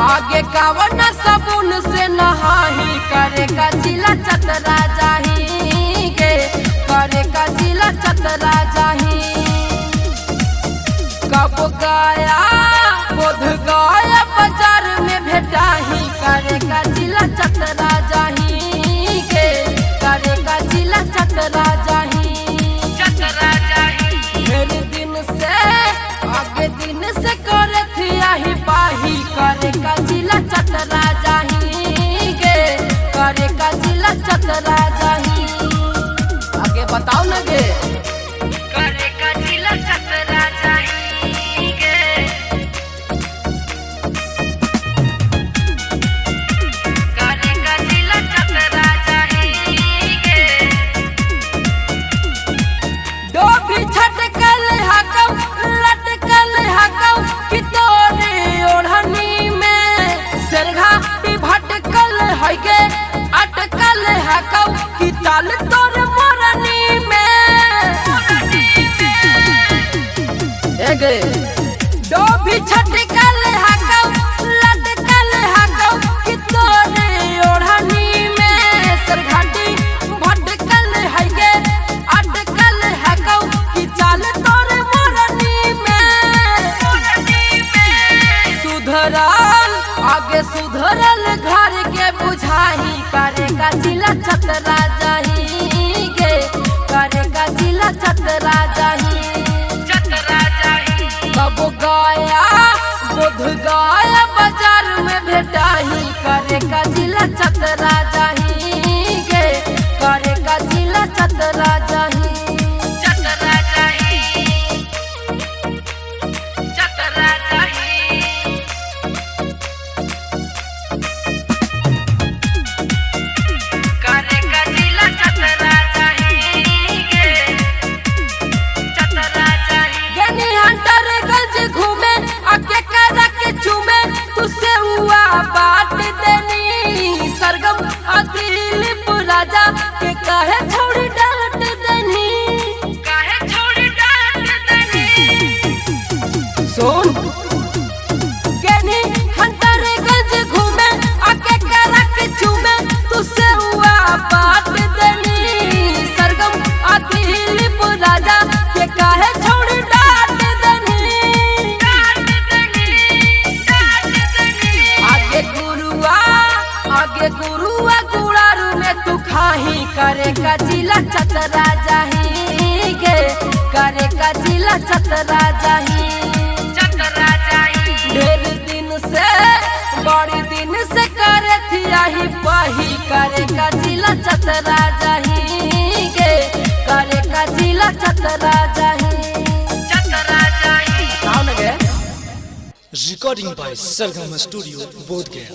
आगे कावन साबुन से नहाही करे का जिला चतरा जाही गे करे का जिला चतरा जाही। कब गया बोध गया बाजार में भेटाही करे का जिला चतरा जाही गे करे का जिला चतरा जाही चतरा जाही। मेरे दिन से आगे दिन से करे थी आही पाही करे का जिला चतरा जाही गे करे का जिला चतरा जाही। आगे बताओ ना गे करे का जिला चतरा जाही गे करे का जिला चतरा जाही गे। डोभी छटकल हकम लटकल हकम कि तोरे ओढ़नी में सरघाटी भटकल है गे अटकल हकम कि ताल तोर मोरनी में गे। डोभी छटकल हकम लटकल हकम कि तोरे ओढ़नी में सरघाटी भटकल है गे अटकल हकम कि चाल तोर मोरनी में सुधरल आगे सुधरल घर के बुझाही करे का जिला चतरा जाही गे करे का जिला चतरा जाही चतरा जाही। कब गया बोध गया बाजार में भेटाही करे का जिला चतरा जाही गे करे का जिला चतरा जाही चतरा जाही चतरा जाही। करे का जिला चतरा जाही गे चतरा जाही। गनी हंटर गंज घूमे आके करा के चूमे तुसे हुआ बात देनी सरगम अदिल राजा के कहे छोड़ी डांट देनी कहे छोड़ी डांट देनी। सुन गनी हंटर गंज घूमे आके करा के चूमे तुसे हुआ बात देनी सरगम अदिल राजा के कहे छोड़ी डांट देनी आगे गुरुआ गुड़ारू में तू खाही करे का जिला चतरा जाही गे करे का जिला चतरा जाही चतरा जाही। ढेर दिन से बड़ी दिन से करे थी आही पाही करे का जिला चतरा जाही गे करे का जिला चतरा जाही चतरा जाही। Recording by Sargama Studio, Bodh Gaya।